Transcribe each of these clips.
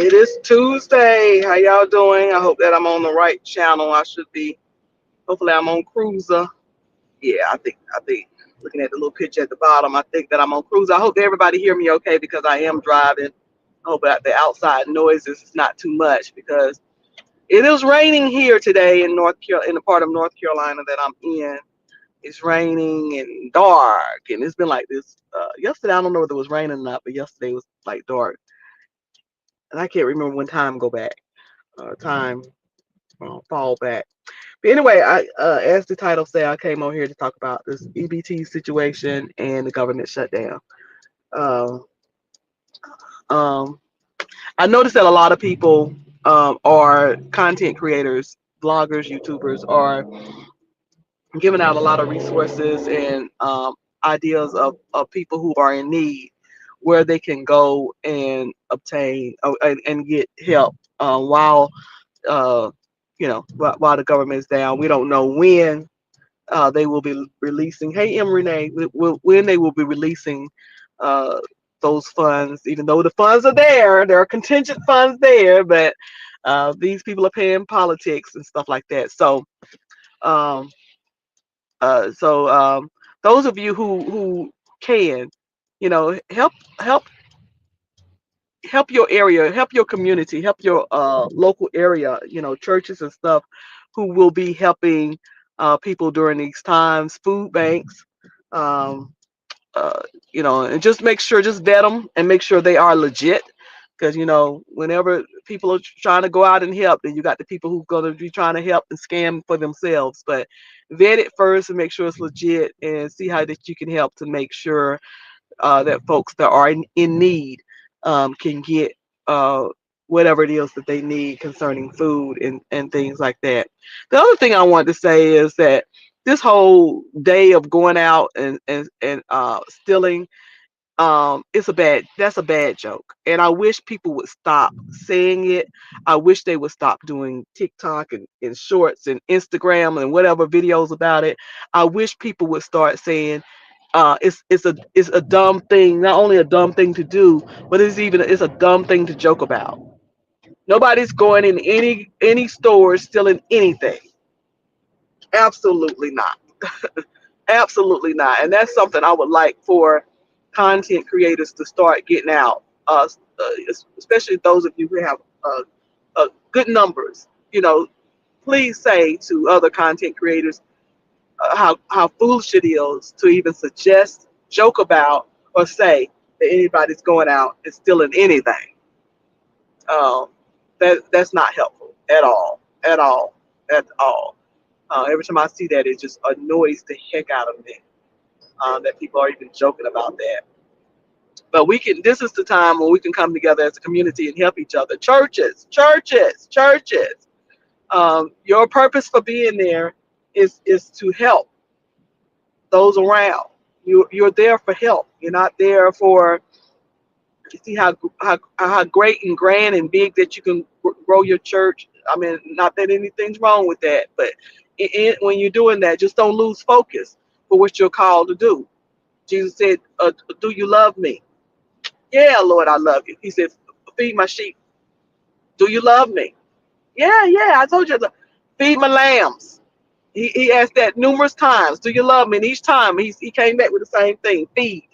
It is Tuesday. How y'all doing? I hope that I'm on the right channel. I should be. Hopefully, I'm on Cruiser. Yeah, I think. Looking at the little picture at the bottom, I think that I'm on Cruiser. I hope that everybody hear me okay because I am driving. I hope that the outside noises is not too much because it is raining here today in in the part of North Carolina that I'm in. It's raining and dark, and it's been like this. Yesterday, I don't know whether it was raining or not, but yesterday was like dark, and I can't remember when time go back. Time fall back. But anyway, as the title say, I came over here to talk about this EBT situation and the government shutdown. Uh, um, I noticed that a lot of people are content creators, bloggers, YouTubers are giving out a lot of resources and ideas of people who are in need, where they can go and obtain and get help while uh, while the government is down. We don't know when they will be releasing. Hey, M. Renee, when they will be releasing uh, those funds, even though the funds are there are contingent funds there, but these people are paying politics and stuff like that. Um, so those of you who can, help help your area, help your community, help your local area, churches and stuff who will be helping people during these times, food banks, um, uh, and just make sure, just vet them and make sure they are legit. Because, whenever people are trying to go out and help, then you got the people who going to be trying to help and scam for themselves. But vet it first and make sure it's legit and see how that you can help to make sure that folks that are in need can get uh, whatever it is that they need concerning food and things like that. The other thing I want to say is that this whole day of going out and stealing, that's a bad joke, and I wish people would stop saying it. I wish they would stop doing TikTok and shorts and Instagram and whatever videos about it. I wish people would start saying it's a dumb thing, not only a dumb thing to do, but it's a dumb thing to joke about. Nobody's going in any stores stealing anything. Absolutely not. Absolutely not. And that's something I would like for content creators to start getting out, especially those of you who have good numbers. Please say to other content creators how foolish it is to even suggest, joke about, or say that anybody's going out and stealing anything. Um, that's not helpful at all, at all, at all. Every time I see that, it just annoys the heck out of me that people are even joking about that. But we can. This is the time when we can come together as a community and help each other. Churches. Your purpose for being there is to help those around. You're there for help. You're not there for you see how great and grand and big that you can grow your church. I mean, not that anything's wrong with that, but when you're doing that, just don't lose focus for what you're called to do. Jesus said, "Do you love me?" Yeah, Lord, I love you. He said, "Feed my sheep." Do you love me? Yeah, yeah. I told you to feed my lambs. He asked that numerous times. Do you love me? And each time he came back with the same thing: feed.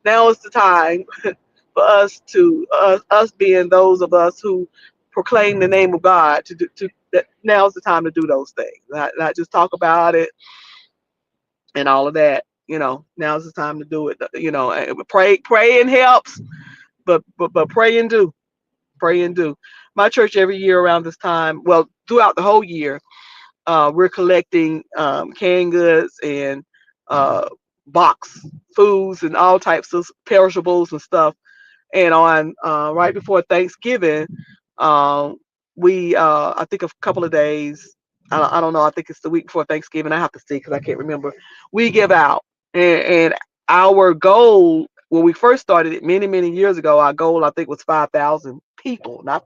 Now is the time for us to us being those of us who proclaim the name of God to do that. Now is the time to do those things, not just talk about it and all of that. Now is the time to do it. And praying helps, but pray and do. My church every year around this time, well, throughout the whole year, we're collecting canned goods and uh, box foods and all types of perishables and stuff. And on right before Thanksgiving, um, we I think a couple of days. I don't know. I think it's the week before Thanksgiving. I have to see because I can't remember. We give out, and our goal when we first started it many years ago, our goal I think was 5,000 people, not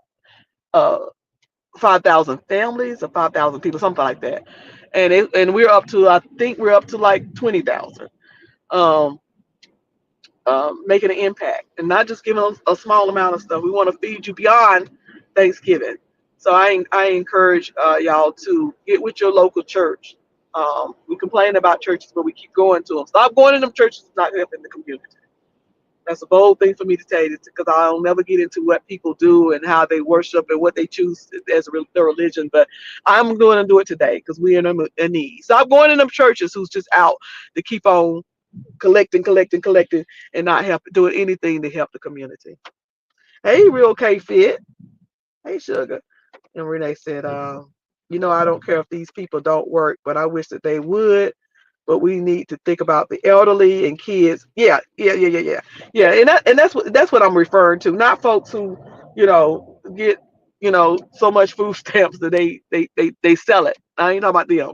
uh 5,000 families or 5,000 people, something like that. And we're up to I think we're up to like 20,000. Um, making an impact and not just giving a small amount of stuff. We want to feed you beyond Thanksgiving. So I encourage y'all to get with your local church. We complain about churches, but we keep going to them. Stop going to them churches. It's not helping the community. That's a bold thing for me to tell you because I'll never get into what people do and how they worship and what they choose as their religion. But I'm going to do it today because we're in need. Stop going to them churches who's just out to keep on collecting, and not help doing anything to help the community. Hey, real K Fit. Hey, sugar. And Renee said, I don't care if these people don't work, but I wish that they would. But we need to think about the elderly and kids. Yeah. And that's what I'm referring to. Not folks who, get so much food stamps that they sell it. I ain't talking about them.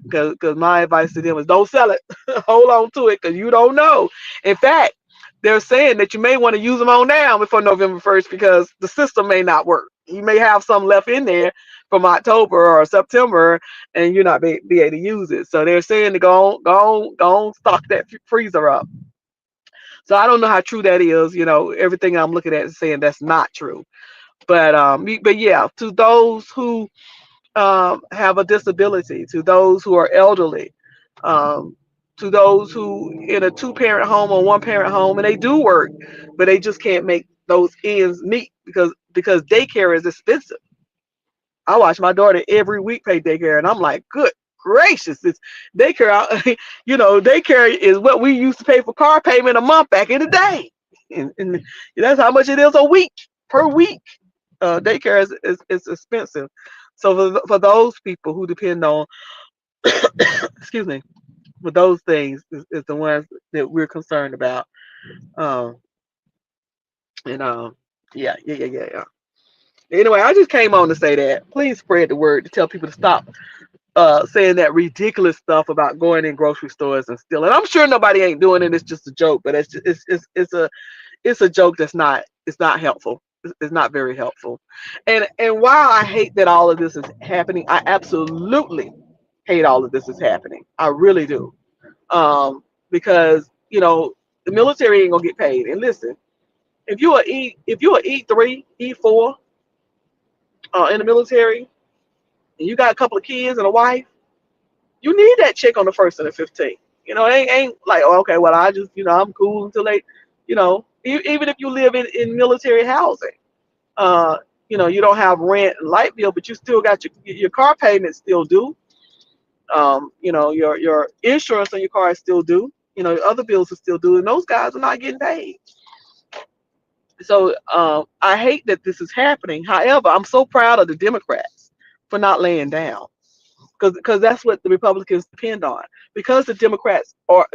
Because my advice to them is don't sell it. Hold on to it because you don't know. In fact, they're saying that you may want to use them on now before November 1st because the system may not work. You may have some left in there from October or September and you're not be able to use it. So they're saying to go on, stock that freezer up. So I don't know how true that is. Everything I'm looking at is saying that's not true. But yeah, to those who have a disability, to those who are elderly, um, to those who in a two-parent home or one-parent home, and they do work, but they just can't make those ends meet because daycare is expensive. I watch my daughter every week pay daycare, and I'm like, good gracious, it's daycare. Daycare is what we used to pay for car payment a month back in the day, and that's how much it is a week per week. Daycare is expensive. So for those people who depend on, excuse me, for those things is the ones that we're concerned about. Um, and yeah. Anyway, I just came on to say that. Please spread the word to tell people to stop saying that ridiculous stuff about going in grocery stores and stealing. I'm sure nobody ain't doing it. It's just a joke, but it's a joke that's not it's not helpful. It's not very helpful. And while I hate that all of this is happening, I absolutely hate all of this is happening. I really do. Because the military ain't gonna get paid. And listen, if you are E3, E4 in the military, and you got a couple of kids and a wife, you need that check on the first and the 15th. It ain't like, oh, okay, well, I just, I'm cool until they, even if you live in military housing, uh, you don't have rent and light bill, but you still got your car payment still due. Your insurance on your car is still due. Your other bills are still due, and those guys are not getting paid. So I hate that this is happening. However, I'm so proud of the Democrats for not laying down because that's what the Republicans depend on. Because the Democrats are,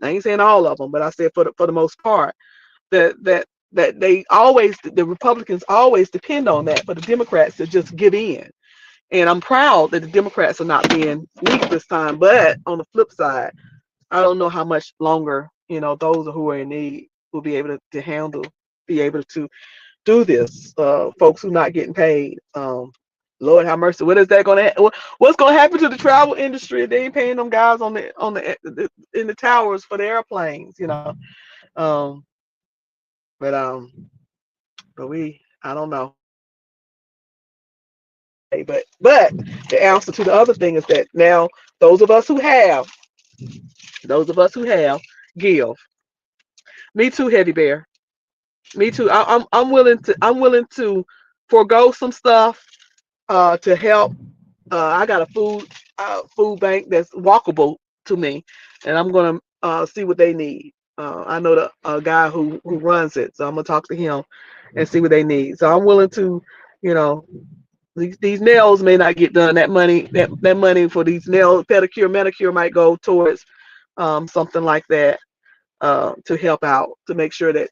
I ain't saying all of them, but I said for the most part that the Republicans always depend on that for the Democrats to just give in. And I'm proud that the Democrats are not being weak this time. But on the flip side, I don't know how much longer those who are in need will be able to handle, be able to do this. Folks who not getting paid. Lord have mercy. What is that going to? What's going to happen to the travel industry if they ain't paying them guys on the in the towers for the airplanes? Um, but I don't know. But the answer to the other thing is that now those of us who have, those of us who have, give. Me too, Heavy Bear. Me too. I'm willing to forego some stuff to help. I got a food bank that's walkable to me, and I'm gonna see what they need. I know the guy who runs it, so I'm gonna talk to him and see what they need. So I'm willing to, you know, these nails may not get done. That money for these nail pedicure, manicure might go towards something like that to help out to make sure that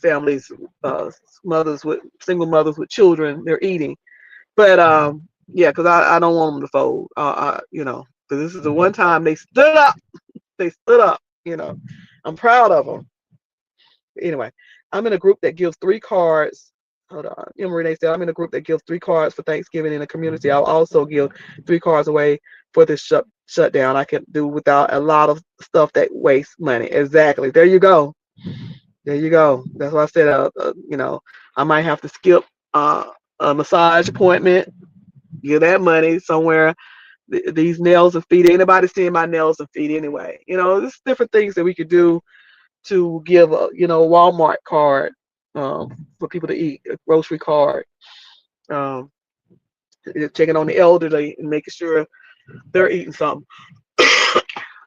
families, uh, mothers with single mothers with children, they're eating. But yeah, because I don't want them to fold. Because this is the one time they stood up. They stood up. I'm proud of them. Anyway, I'm in a group that gives 3 cards Hold on. Emory said, I'm in a group that gives 3 cards for Thanksgiving in the community. I'll also give 3 cards away for this shutdown. I can do without a lot of stuff that wastes money. Exactly. There you go. There you go. That's why I said, I might have to skip a massage appointment, give that money somewhere. These nails and feet. Anybody seeing my nails and feet anyway? There's different things that we could do to give a Walmart card for people to eat, a grocery card, um, checking on the elderly and making sure they're eating something.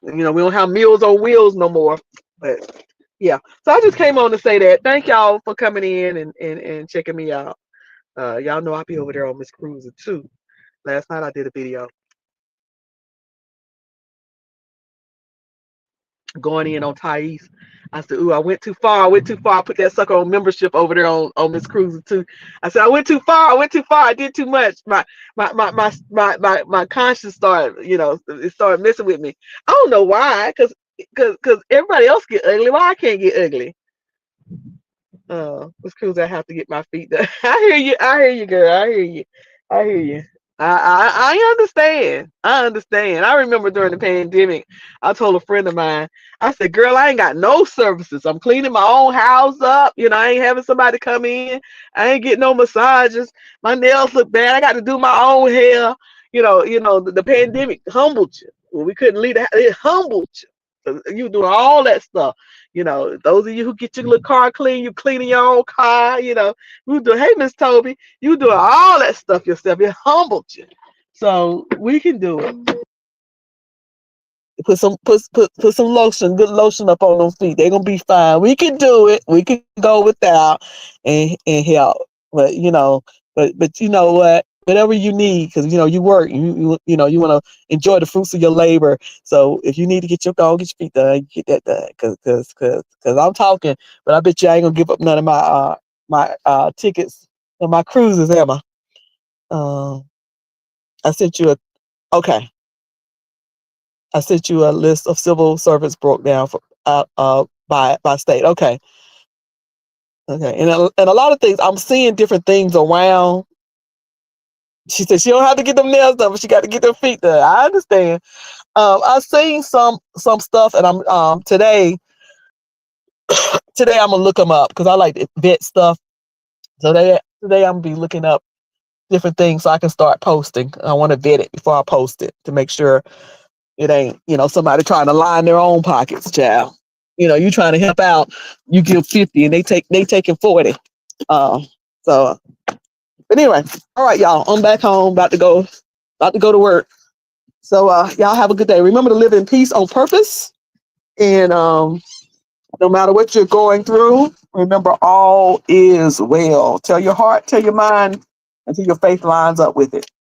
We don't have Meals on Wheels no more, but yeah. So I just came on to say that. Thank y'all for coming in and checking me out. Y'all know I'll be over there on Miss Cruiser too. Last night I did a video going in on Thais. I said, ooh, I went too far. I went too far. I put that sucker on membership over there on Miss Cruiser too. I said, I went too far. I went too far. I did too much. My conscience started, it started messing with me. I don't know why, because everybody else get ugly. Why I can't get ugly? Miss Cruiser, I have to get my feet done. I hear you. I hear you, girl. I hear you. I hear you. I understand. I understand. I remember during the pandemic, I told a friend of mine, I said, girl, I ain't got no services. I'm cleaning my own house up. I ain't having somebody come in. I ain't getting no massages. My nails look bad. I got to do my own hair. The pandemic humbled you. When we couldn't leave the house, it humbled you. You doing all that stuff. Those of you who get your little car clean, you cleaning your own car, you do, hey, Miss Toby, you doing all that stuff yourself. It humbled you. So we can do it. Put some lotion, good lotion up on them feet. They're gonna be fine. We can do it. We can go without and help. But but you know what? Whatever you need, because you work, you want to enjoy the fruits of your labor. So if you need to get your feet done, get that done. Cause I'm talking, but I bet you I ain't gonna give up none of my tickets and my cruises, am I? I sent you okay. I sent you a list of civil servants broke down for by state. Okay. And a lot of things I'm seeing different things around. She said she don't have to get them nails done, but she got to get their feet done. I understand. I've seen some stuff, and I'm today I'm gonna look them up because I like to vet stuff. So today I'm gonna be looking up different things so I can start posting. I want to vet it before I post it to make sure it ain't, somebody trying to line their own pockets, child. You trying to help out, you give 50 and they taking 40. So but anyway, all right, y'all. I'm back home, about to go to work. So y'all have a good day. Remember to live in peace on purpose. And no matter what you're going through, remember all is well. Tell your heart, tell your mind, until your faith lines up with it.